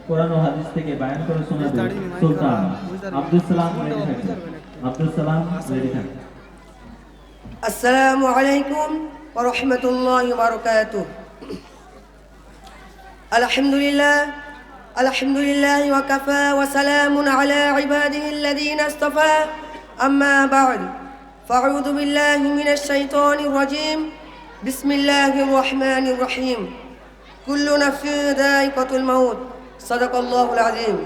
কোরআন ও হাদিস থেকে বায়ান করে শোনাবে সুলতান আব্দুল সালাম রেডি থাকেন। আব্দুল সালাম রেডি থাকেন। আসসালামু আলাইকুম ওয়া রাহমাতুল্লাহি ওয়া বারাকাতুহু। আলহামদুলিল্লাহ ওয়া কাফা ওয়া সালামুন আলা ইবাদিহিল্লাযীনা ইসতাফা, আম্মা বা'দ। ফাআউযু বিল্লাহি মিনাশ শাইতানির রাজীম। বিসমিল্লাহির রহমানির রহিম। কুল্লু নাফসিন যায়িকাতুল মাউত। সাদাকাল্লাহুল আযীম।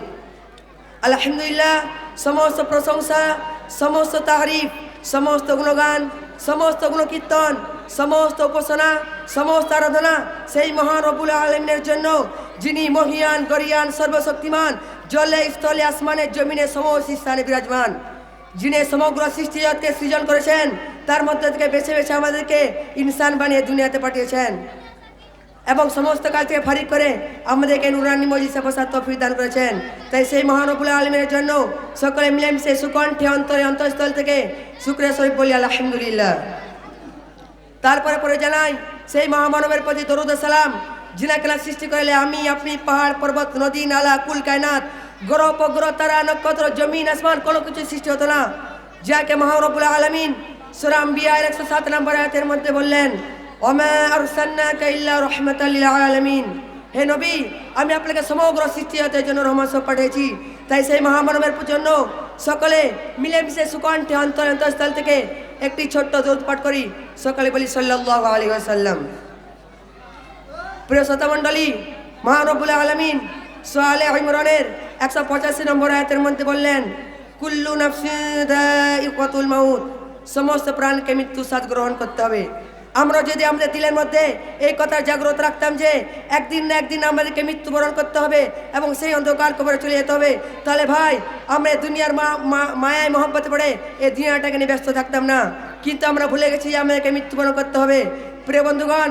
আলহামদুলিল্লাহ, সমস্ত প্রশংসা, সমস্ত তারিফ, সমস্ত গুণগান, সমস্ত গুণকীর্তন, সমস্ত উপাসনা, সমস্ত আরাধনা সেই মহান রব্বুল আলামিনের জন্য, যিনি মহিয়ান গরিয়ান সর্বশক্তিমান, জলে স্থলে আসমানে জমিনে সমস্ত স্থানে বিরাজমান, যিনি সমগ্র সৃষ্টি জগৎকে সৃজন করেছেন, তার মধ্যে থেকে বেছে বেছে আমাদেরকে ইনসান বানিয়ে দুনিয়াতে পাঠিয়েছেন এবং সমস্ত কাজ থেকে ফারিক করে আমাদেরকে নুরানি মজলিসে বসার তৌফিক দান করেছেন। তাই সেই মহান রব্বুল আলামিনের জন্য সকলে মিলেমিশে সুকণ্ঠে অন্তরে অন্তঃস্থল থেকে শুকরিয়া শরীফ বলি আলহামদুলিল্লাহ। তারপরে জানাই সেই মহামানবের প্রতি দরুদ ও সালাম, যিনাকে সৃষ্টি করলে আমি আপনি পাহাড় পর্বত নদী নালা কুল কায়নাত গ্রহ উপগ্রহ তারা নক্ষত্র জমিন আসমান কোনো কিছু সৃষ্টি হতো না, যাকে মহান রব্বুল আলামিন সূরা আম্বিয়ার 107 নম্বর আয়াতের মধ্যে বললেন, ওমা আরসালনাকা ইল্লা রাহমাতাল লিল আলামিন। হে নবী, আমি আপনাকে সমগ্র সৃষ্টি জগতের জন্য রহমত স্বরূপ পাঠিয়েছি। তাই সেই মহামানবের জন্য সকলে মিলেমিশে সুকণ্ঠে অন্তরে অন্তঃস্থল থেকে একটি ছোট্ট দরুদ পাঠ করি। সকলে বলি সাল্লাল্লাহু আলাইহি ওয়াসাল্লাম। প্রিয় শ্রোতা মণ্ডলী, মহান রব্বুল আলামিন সূরা আলে ইমরানের 185 নম্বর আয়াতের মধ্যে বললেন, কুল্লু নাফসিন যায়িকাতুল মাউত। সমস্ত প্রাণকে মৃত্যু স্বাদ গ্রহণ করতে হবে। আমরা যদি আমাদের দিলের মধ্যে এই কথা জাগ্রত রাখতাম যে একদিন না একদিন আমাদেরকে মৃত্যুবরণ করতে হবে এবং সেই অন্ধকার কবরে চলে যেতে হবে, তাহলে ভাই আমরা দুনিয়ার মায়ায় মহব্বতে পড়ে এই দুনিয়াটাকে নিয়ে ব্যস্ত থাকতাম না। কিন্তু আমরা ভুলে গেছি যে আমাদেরকে মৃত্যুবরণ করতে হবে। প্রিয় বন্ধুগণ,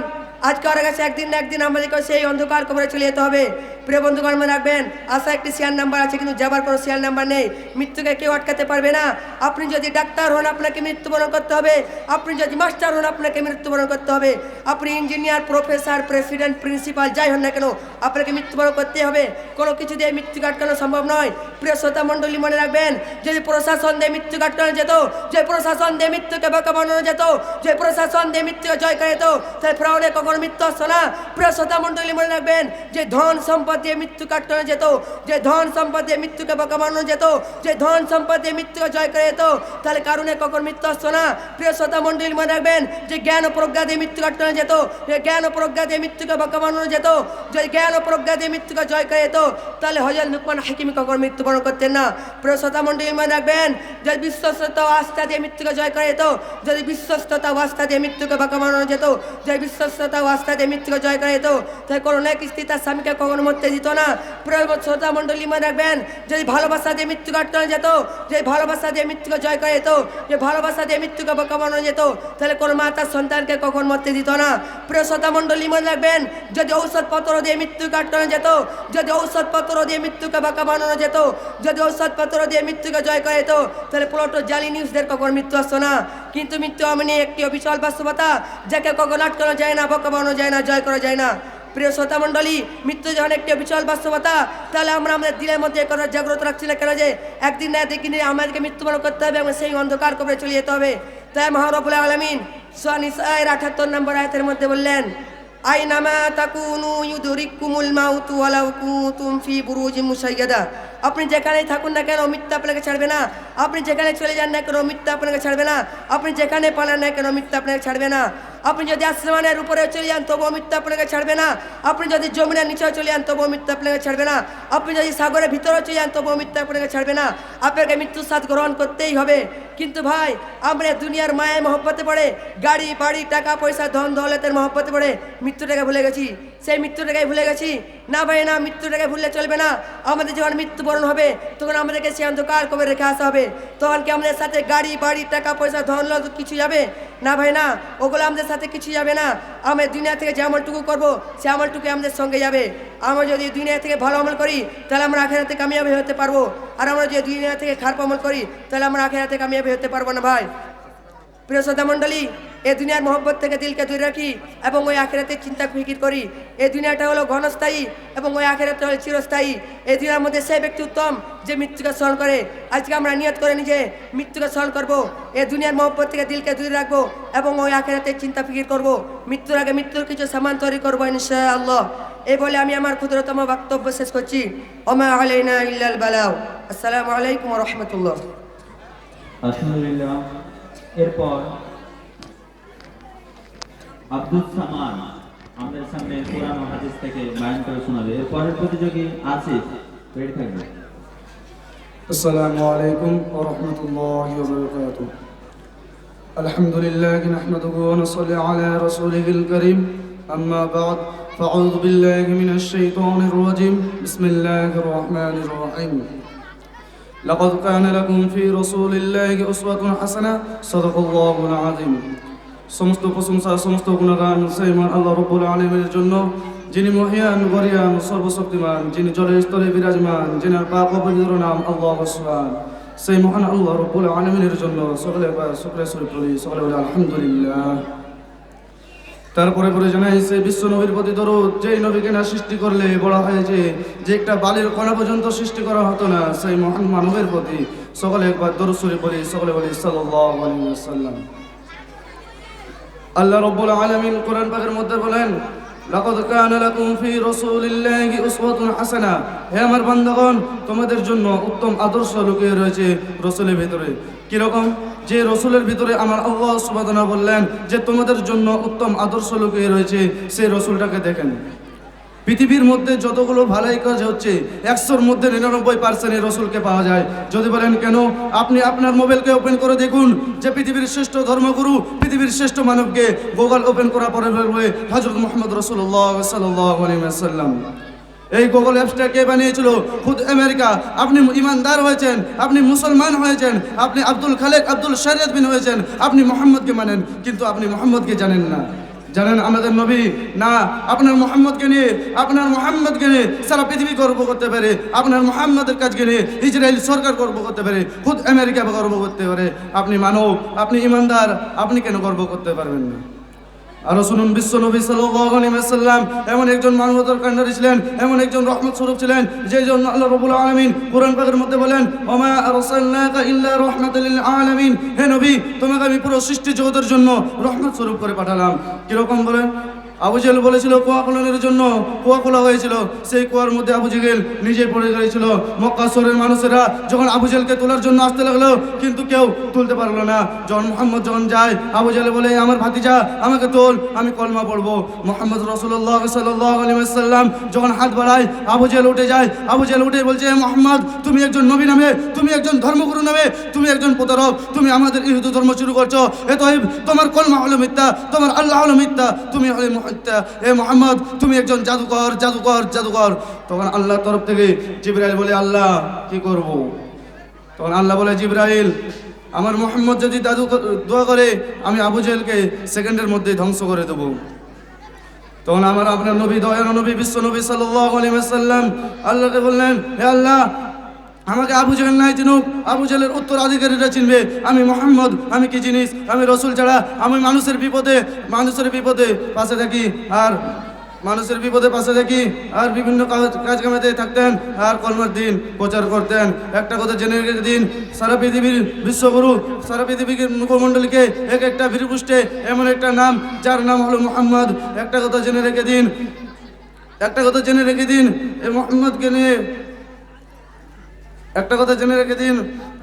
আজকে আর গেছে একদিন না একদিন আমাদেরকে সেই অন্ধকার কবরে চলে যেতে হবে। প্রিয় বন্ধুগণ, মনে রাখবেন, আশা একটি শেয়ার নাম্বার আছে কিন্তু যাবার কোনো শেয়ার নাম্বার নেই। মৃত্যুকে কেউ আটকাতে পারবে না। আপনি যদি ডাক্তার হন আপনাকে মৃত্যুবরণ করতে হবে, আপনি যদি মাস্টার হন আপনাকে মৃত্যুবরণ করতে হবে, আপনি ইঞ্জিনিয়ার প্রফেসর প্রেসিডেন্ট প্রিন্সিপাল যাই হন না কেন আপনাকে মৃত্যুবরণ করতে হবে। কোনো কিছু দিয়ে মৃত্যুকে আটকানো সম্ভব নয়। প্রিয় শ্রোতা মণ্ডলী, মনে রাখবেন, যদি প্রশাসন দিয়ে মৃত্যুকে আটকানো যেত, যে প্রশাসন দিয়ে মৃত্যুকে বাঁকা বানানো যেত, যে প্রশাসন দিয়ে মৃত্যুকে জয় করে যেত, তাহলে ফেরাউনের কখনো মৃত্যু আসতো না। প্রিয় শ্রোতা মণ্ডলী, মনে রাখবেন, যে ধন সম্পদ দিয়ে মৃত্যু কাটানো যেত, যে ধন সম্পদ দিয়ে মৃত্যুকে বাঁকা বানানো যেত, যে ধন সম্পদ দিয়ে মৃত্যুকে জয় করে যেত, তাহলে কারণে কখন মৃত্যু আসতো না। প্রিয় শ্রোতা মণ্ডলী, মনে রাখবেন, যে জ্ঞান ও প্রজ্ঞা দিয়ে মৃত্যু কাটানো যেত, যে জ্ঞান ও প্রজ্ঞা দিয়ে মৃত্যুকে বাঁকা বানানো যেত, যে জ্ঞান ও প্রজ্ঞা দিয়ে মৃত্যুকে জয় করে যেত, তাহলে হযরত লুকমান হাকিম কখন মৃত্যুবরণ করতেন না। প্রিয় শ্রোতা মণ্ডলী, মনে রাখবেন, যদি বিশ্বস্ততা ও আস্থা দিয়ে মৃত্যুকে জয় করে যেত, যদি বিশ্বস্ততা ও আস্থা দিয়ে মৃত্যুকে বাঁকা বানানো যেত, যদি বিশ্বস্ততা ও আস্থা দিয়ে মৃত্যুকে জয় করে যেত, তাই কোনো নেক স্ত্রী তার স্বামীকে কখনো মরতে দিত না। প্রিয় শ্রোতা মণ্ডলী, মনে রাখবেন, যদি ভালোবাসা দিয়ে মৃত্যু কাটানো যেত, যে ভালোবাসা দিয়ে মৃত্যুকে জয় করে যেত, যে ভালোবাসা দিয়ে মৃত্যুকে বাঁকা বানানো যেত, তাহলে কোনো মা তার সন্তানকে কখন মরতে দিত না। প্রিয় শ্রোতা মণ্ডলী, মনে রাখবেন, যদি ঔষধপত্র দিয়ে মৃত্যু কাটানো যেত, যদি ঔষধপত্র দিয়ে মৃত্যুকে বাঁকা বানানো যেত, যদি ঔষধপত্র দিয়ে মৃত্যুকে জয় করে যেত, তাহলে প্লটো জালি নিউজদের কখন মৃত্যু আসতো না। কিন্তু মৃত্যু এমনি একটি বিশাল বাস্তবতা, যাকে কখন আটকানো যায় না, বাঁকা বানানো যায় না, জয় করা যায় না। প্রিয় শ্রোতা মণ্ডলী, মৃত্যু যখন একটি বিশাল বাস্তবতা, তাহলে আমরা আমাদের দিলের মধ্যে কথা জাগ্রত রাখছি না কেন যে একদিন না একদিন আমাদেরকে মৃত্যুবরণ করতে হবে এবং সেই অন্ধকার কবরে চলে যেতে হবে। তাই মহান রব্বুল আলামিন সূরা নিসার 78 নম্বর আয়াতের মধ্যে বললেন, আইনামা তাকুনু ইউদরিকুমুল মাউতু ওয়ালাউ কুনতুম ফি বুরুজিম মুশাইয়াদা। আপনি যেখানেই থাকুন না কেন মৃত্যু আপনাকে ছাড়বে না। আপনি যেখানে চলে যান না কেন মৃত্যু আপনাকে ছাড়বে না। আপনি যেখানে পালান না কেন মৃত্যু আপনাকে ছাড়বে না। আপনি যদি আসমানের উপরে চলে যান তবুও মৃত্যু আপনাকে ছাড়বে না। আপনি যদি জমিনের নিচেও চলে যান তবুও মৃত্যু আপনাকে ছাড়বে না। আপনি যদি সাগরের ভিতরেও চলে যান তবুও মৃত্যু আপনাকে ছাড়বে না। আপনাকে মৃত্যুর স্বাদ গ্রহণ করতেই হবে। কিন্তু ভাই, আমরা দুনিয়ার মায়ের মহব্বতে পড়ে, গাড়ি বাড়ি টাকা পয়সা ধন দৌলতের মহব্বতে পড়ে মৃত্যুটাকে ভুলে গেছি। সেই মৃত্যুটাকে ভুলে গেছি না ভাই, না, মৃত্যুটাকে ভুললে চলবে না। আমাদের যখন মৃত্যুবরণ হবে তখন আমাদেরকে সে অন্ধকার কবরে রেখে আসা হবে। তখন কি আমাদের সাথে গাড়ি বাড়ি টাকা পয়সা ধন দৌলত কিছু যাবে না? ভাই না, ওগুলো আমাদের সাথে কিছু যাবে না। আমরা দুনিয়া থেকে যে আমলটুকু করবো সে আমলটুকু আমাদের সঙ্গে যাবে। আমরা যদি দুনিয়া থেকে ভালো আমল করি তাহলে আমরা আখিরাতে কামিয়াবি হতে পারবো, আর আমরা যদি দুনিয়া থেকে খারাপ আমল করি তাহলে আমরা আখিরাতে কামিয়াবি হতে পারবো না। ভাই, প্রিয় শ্রোতা মণ্ডলী, এই দুনিয়ার মহব্বত থেকে দিলকে দূরে রাখি এবং ওই আখিরাতের চিন্তা ফিকির করি। এই দুনিয়াটা হলো ঘনস্থায়ী এবং ওই আখিরাতটা হলো চিরস্থায়ী। এই দুনিয়ার মধ্যে সেই ব্যক্তি উত্তম যে মৃত্যুকে স্মরণ করে। আজকে আমরা নিয়ত করে নিজে মৃত্যুকে স্মরণ করবো, এই দুনিয়ার মহব্বত থেকে দিলকে দূরে রাখবো এবং ওই আখিরাতের চিন্তা ফিকির করবো। মৃত্যুর আগে মৃত্যুর কিছু সামান তৈরি করবো ইনশাআল্লাহ। এই বলে আমি আমার ক্ষুদ্রতম বক্তব্য শেষ করছি। ওমা আলাইনা ইল্লাল বালাগ। আসসালামু আলাইকুম ওয়া রাহমাতুল্লাহ। আলহামদুলিল্লাহ। এরপর আব্দুল সামাদ আমাদের সামনে কোরআন ও হাদিস থেকে বয়ান করে শোনাবে। এরপরের প্রতিযোগী আসিফ রেডি থাকবে। السلام عليكم ورحمة الله وبركاته. الحمد لله نحمده ونصلي على رسوله الكريم. أما بعد فأعوذ بالله من الشيطان الرجيم. بسم الله الرحمن الرحيم. لقد كان لكم في رسول الله أسوة حسنة. صدق الله العظيم. সমস্ত প্রশংসা সমস্ত গুণগান সেই মহান আল্লাহ রাব্বুল আলামিনের জন্য, যিনি মহিয়ান গরিয়ান সর্বশক্তিমান, যিনি জলের স্তরে বিরাজমান, যিনি পাক পবিত্র নাম আল্লাহ সুবহান। সেই মহান আল্লাহ রাব্বুল আলামিনের জন্য সকলে শুকরিয়া স্বরূপ বলি, সকলে বলি আলহামদুলিল্লাহ। তারপরে পরে জানাই সেই বিশ্ব নবীর প্রতি দরুদ, যেই নবীকে না সৃষ্টি করলে বলা হয়েছে যে একটা বালির কণা পর্যন্ত সৃষ্টি করা হতো না, সেই মহান মানবের প্রতি সকলে একবার দরুদ শরীফ বলি, সকলে বলি সাল্লাল্লাহু আলাইহি ওয়াসাল্লাম। আল্লাহ রাব্বুল আলামিন কোরআন পাকের মধ্যে বলেন, লাকাদ কানা লাকুম ফি রাসূলিল্লাহি উসওয়াতুন হাসানা। হে আমার বান্দাগণ, তোমাদের জন্য উত্তম আদর্শ লুকিয়ে রয়েছে রাসূলের ভিতরে। কি রকম? যে রাসূলের ভিতরে আমার আল্লাহ সুবহানাহু ওয়া তাআলা বললেন যে তোমাদের জন্য উত্তম আদর্শ লুকিয়ে রয়েছে, সেই রাসূলটাকে দেখেন। পৃথিবীর মধ্যে যতগুলো ভালাই কাজ হচ্ছে 100-র মধ্যে 99% এই রাসূলকে পাওয়া যায়। যদি বলেন কেন, আপনি আপনার মোবাইলকে ওপেন করে দেখুন যে পৃথিবীর শ্রেষ্ঠ ধর্মগুরু, পৃথিবীর শ্রেষ্ঠ মানবকে গুগল ওপেন করার পরে বলবে হযরত মুহাম্মদ রাসূলুল্লাহ সাল্লাল্লাহু আলাইহি ওয়াসাল্লাম। এই গুগল অ্যাপসটা কে বানিয়েছিল? খুদ আমেরিকা। আপনি ইমানদার হয়েছেন, আপনি মুসলমান হয়েছেন, আপনি আব্দুল খালেক আব্দুল শরীয়ত বিন হয়েছেন, আপনি মুহাম্মদকে মানেন, কিন্তু আপনি মুহাম্মদকে জানেন না। জানেন আমাদের নবী না, আপনার মুহাম্মদকে নিয়ে, আপনার মুহাম্মদকে নিয়ে সারা পৃথিবী গর্ব করতে পারে, আপনার মুহাম্মদের কাজকে নিয়ে ইসরায়েল সরকার গর্ব করতে পারে, খুদ আমেরিকা গর্ব করতে পারে। আপনি মানব, আপনি ইমানদার, আপনি কেন গর্ব করতে পারবেন না? আরো শুনুন, বিশ্ব নবী সাল্লাল্লাহু আলাইহি ওয়াসাল্লাম এমন একজন মানবতার কান্ডারি ছিলেন, এমন একজন রহমত স্বরূপ ছিলেন, যে জন্য আল্লাহ রাব্বুল আলামিন কোরআন পাকের মধ্যে বলেন, ওমা আরসালনাকা ইল্লা রাহমাতাল লিল আলামিন। হে নবী, তোমাকে আমি পুরো সৃষ্টি জগতের জন্য রহমত স্বরূপ করে পাঠালাম। কি রকম বলেন? আবু জেহেল বলেছিল কুয়া খোলানোর জন্য, কুয়া খোলা হয়েছিল, সেই কুয়ার মধ্যে আবু জেহেল নিজে পড়ে গিয়েছিল। মক্কা শহরের মানুষেরা যখন আবু জেহেলকে তোলার জন্য আসতে লাগলো, কিন্তু কেউ তুলতে পারলো না। যখন মুহাম্মদ যখন যায়, আবু জেহেল বলে, আমার ভাতিজা আমাকে তোল, আমি কলমা পড়বো। মুহাম্মদ রাসূলুল্লাহ সাল্লাল্লাহু আলাইহি ওয়াসাল্লাম যখন হাত বাড়ায়, আবু জেহেল উঠে যায়। আবু জেহেল উঠে বলছে, হে মুহাম্মদ, তুমি একজন নবী নামে, তুমি একজন ধর্মগুরু নামে, তুমি একজন প্রতারক, তুমি আমাদের ইহুদি ধর্ম শুরু করছো। এতএব তোমার কলমা হলো মিথ্যা, তোমার আল্লাহ হলো মিথ্যা, তুমি হলে এ মুহাম্মদ তুমি একজন জাদুকর, জাদুকর, জাদুকর। তখন আল্লাহর তরফ থেকে জিবরাইল বলে, আল্লাহ কি করব? তখন আল্লাহ বলে, জিবরাইল, আমার মুহাম্মদ যদি দোয়া করে, আমি আবু জেহেলকে সেকেন্ডের মধ্যে ধ্বংস করে দেব। তখন আমার আপনার নবী, দয়ার নবী, বিশ্ব নবী সাল্লাল্লাহু আলাইহি ওয়াসাল্লাম আল্লাহকে বললেন, হে আল্লাহ, আমাকে আবু জেহেল নাই চিনুক, আবু জেহেলের উত্তরাধিকারীরা চিনবে। আমি মুহাম্মদ, আমি কি জিনিস? আমি রাসূল ছাড়া আমি মানুষের বিপদে পাশে থাকি, আর মানুষের বিপদে পাশে থাকি, আর বিভিন্ন কাজ কামাতে থাকতেন, আর কলমার দিন প্রচার করতেন। একটা কথা জেনে রেখে দিন, সারা পৃথিবীর বিশ্বগুরু, সারা পৃথিবীর মুখমণ্ডলীকে এক একটা বীরপুষ্টে এমন একটা নাম, যার নাম হলো মুহাম্মদ। একটা কথা জেনে রেখে দিন, এই মুহাম্মদকে নিয়ে একটা কথা জেনে রেখে দিন,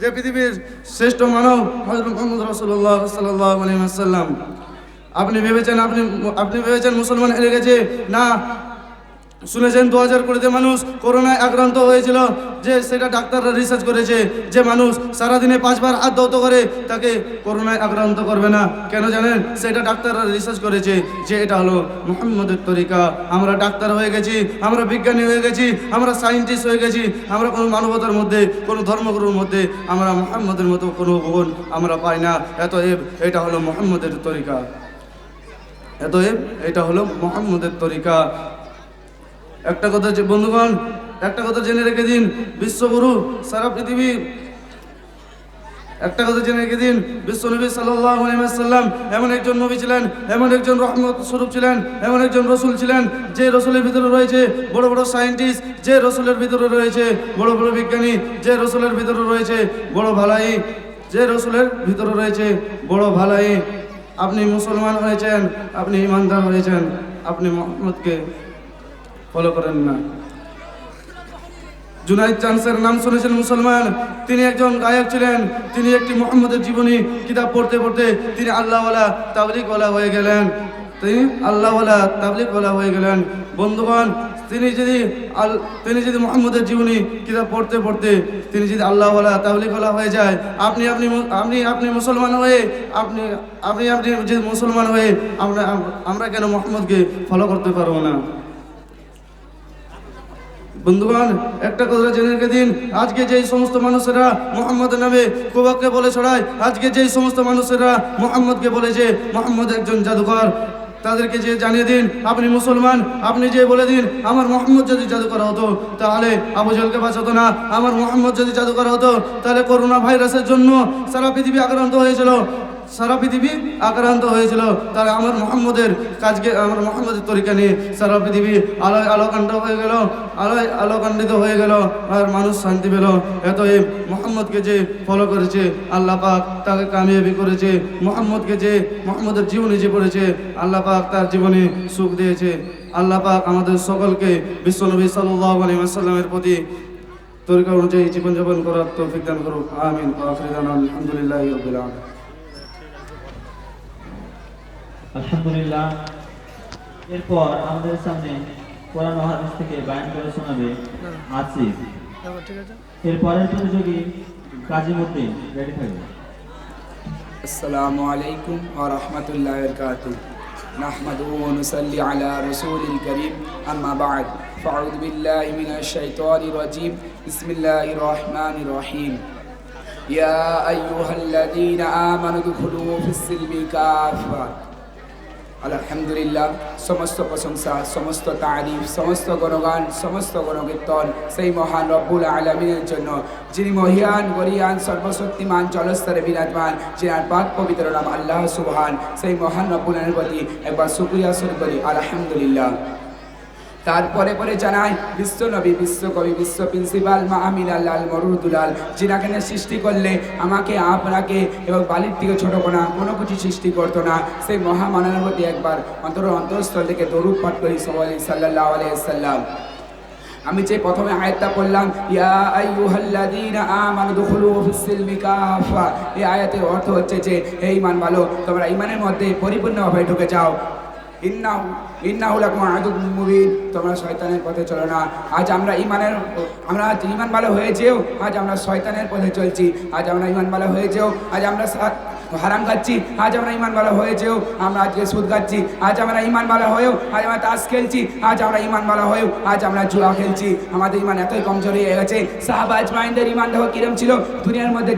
যে পৃথিবীর শ্রেষ্ঠ মানব হযরত মুহাম্মদ রাসূলুল্লাহ সাল্লাল্লাহু আলাইহি ওয়াসাল্লাম। আপনি ভেবেছেন মুসলমান হেরে গেছে? না, শুনেছেন 2020-তে মানুষ করোনায় আক্রান্ত হয়েছিল, যে সেটা ডাক্তাররা রিসার্চ করেছে, যে মানুষ সারাদিনে 5 বার হাত ধৌত করে তাকে করোনায় আক্রান্ত করবে না। কেন জানেন? সেটা ডাক্তাররা রিসার্চ করেছে যে এটা হলো মুহাম্মদের তরিকা। আমরা ডাক্তার হয়ে গেছি, আমরা বিজ্ঞানী হয়ে গেছি, আমরা সায়েন্টিস্ট হয়ে গেছি, আমরা কোনো মানবতার মধ্যে, কোনো ধর্মগুরুর মধ্যে আমরা মুহাম্মদের মতো কোনো গুণ আমরা পাই না। অতএব এটা হলো মুহাম্মদের তরিকা, এটা হলো মুহাম্মদের তরিকা। একটা কথা যে বন্ধুগণ, একটা কথা জেনে রেখে দিন, বিশ্বগুরু সারা পৃথিবীর একটা কথা জেনে রেখে দিন, বিশ্বনবী সাল্লাল্লাহু আলাইহি ওয়াসাল্লাম এমন একজন নবী ছিলেন, এমন একজন রহমত স্বরূপ ছিলেন, এমন একজন রসুল ছিলেন যে রসুলের ভিতরে রয়েছে বড় বড় সায়েন্টিস্ট, যে রসুলের ভিতরে রয়েছে বড় বড় বিজ্ঞানী, যে রসুলের ভিতরে রয়েছে বড় ভালাই, যে রসুলের ভিতরে রয়েছে বড় ভালাই। আপনি মুসলমান হয়েছেন, আপনি ইমানদার হয়েছেন, আপনি মুহাম্মদকে ফলো করেন না। জুনাইদ চান্সের নাম শুনেছেন মুসলমান, তিনি একজন গায়ক ছিলেন। তিনি একটি মুহাম্মদের জীবনী কিতাব পড়তে পড়তে তিনি আল্লাহওয়ালা তাবলিগওয়ালা হয়ে গেলেন। তিনি আল্লাহওয়ালা তাবলিগওয়ালা হয়ে গেলেন। বন্ধুগণ, তিনি যদি মুহাম্মদের জীবনী কিতাব পড়তে পড়তে তিনি যদি আল্লাহওয়ালা তাবলিগওয়ালা হয়ে যায়, আপনি মুসলমান হয়ে আপনি যদি মুসলমান হয়ে আমরা কেন মুহাম্মদকে ফলো করতে পারবো না? বন্ধুগণ, একটা কথা জেনে রেখে দিন, আজকে যেই সমস্ত মানুষেরা মুহাম্মদের নামে কুবাক্কে বলে ছড়ায়, আজকে যেই সমস্ত মানুষেরা মুহাম্মদকে বলেছে মুহাম্মদ একজন জাদুকর, তাদেরকে যে জানিয়ে দিন আপনি মুসলমান। আপনি যে বলে দিন আমার মুহাম্মদ যদি জাদুকর হতো তাহলে আবু জেহেলকে বাঁচাতো না, আমার মুহাম্মদ যদি জাদুকর হতো তাহলে করোনা ভাইরাসের জন্য সারা পৃথিবী আক্রান্ত হয়েছিল, তাহলে আমার মুহাম্মদের কাজকে, আমার মুহাম্মদের তরিকা নিয়ে সারা পৃথিবী আলোকাণ্ড হয়ে গেল, আলোকাণ্ডিত হয়ে গেল, আর মানুষ শান্তি পেল। এতই মুহাম্মদকে যে ফলো করেছে আল্লাহ পাক তাকে কামিয়াবি করেছে। মুহাম্মদকে যে মুহাম্মদের জীবনী যে পড়েছে আল্লাহ পাক তার জীবনে সুখ দিয়েছে। আল্লাহ পাক আমাদের সকলকে বিশ্বনবী সাল্লাল্লাহু আলাইহি ওয়াসাল্লামের প্রতি তরিকা অনুযায়ী জীবনযাপন করার তৌফিক দান করুক। আমিন। আলহামদুলিল্লাহি রাব্বিল আলামিন। আলহামদুলিল্লাহ। এরপর আমাদের সামনে কোরআন ও হাদিস থেকে বায়ান করে শোনাবে আসিফ। এরপরের প্রতিযোগী কাজীমুদ্দিন রেডি থাকবে। আসসালামু আলাইকুম ওয়া রাহমাতুল্লাহি ওয়া বারাকাতুহু। নাহমাদুহু ওয়া নুসাল্লি আলা রাসূলিল কারীম, আম্মা বা'দ। ফাআউযু বিল্লাহি মিনাশ শাইতানির রাজীম। বিসমিল্লাহির রহমানির রহিম। ইয়া আইয়ুহাল্লাযীনা আমানু দুখুলু ফিস-সিলমি কাফা। আলহামদুলিল্লাহ, সমস্ত প্রশংসা, সমস্ত তারিফ, সমস্ত গুণগান, সমস্ত গণকীর্তন সেই মহান রব্বুল আলামিনের জন্য, যিনি মহিয়ান গরিয়ান সর্বশক্তিমান জলস্তরে বিরাজমান, যিনার পাক পবিত্র নাম আল্লাহ সুবহান। সেই মহান রব্বুল আলামিনের প্রতি একবার শুকরিয়া স্বরূপ করি আলহামদুলিল্লাহ। তারপরে পরে জানাই বিশ্বনবী, বিশ্বকবি, বিশ্ব প্রিন্সিপাল মাহমিন আল্লাহ মরুদুলাল, যিনাকে সৃষ্টি করলে আমাকে আপনাকে এবং বালির থেকে ছোট কোনো কিছু সৃষ্টি করতো না। সেই মহামানবের প্রতি একবার অন্তরস্থল থেকে দরুদ পাঠ করি সবাই সাল্লাল্লাহু আলাইহি ওয়াসাল্লাম। আমি যে প্রথমে আয়াতটা পড়লাম, ইয়া আইয়ুহাল্লাযীনা আমানু দুখুলু ফিস-সিলমি কাফা, এই আয়াতের অর্থ হচ্ছে যে হে ঈমান ভালো, তোমরা ঈমানের মধ্যে পরিপূর্ণভাবে ঢুকে যাও। ইন্নাহু লাকুম আদুউম মুবিন, তোমরা শয়তানের পথে চলো না। আজ আমরা ঈমান ভালো হয়েছেও, আজ আমরা শয়তানের পথে চলছি। আজ আমরা ঈমান ভালো হয়েছেও, আজ আমরা হারাম খাচ্ছি। আজ আমরা ঈমান ভালো হয়েছেও, আমরা আজকে সুদ খাচ্ছি। আজ আমরা ঈমান ভালো হয়েও আজ আমরা তাস খেলছি। আজ আমরা ঈমান ভালো হয়েও আজ আমরা জুয়া খেলছি। আমাদের ঈমান এতই কমজোরি হয়ে গেছে। সাহাবা আজমাইনদের ঈমান দেখো কিরম ছিল, দুনিয়ার মধ্যে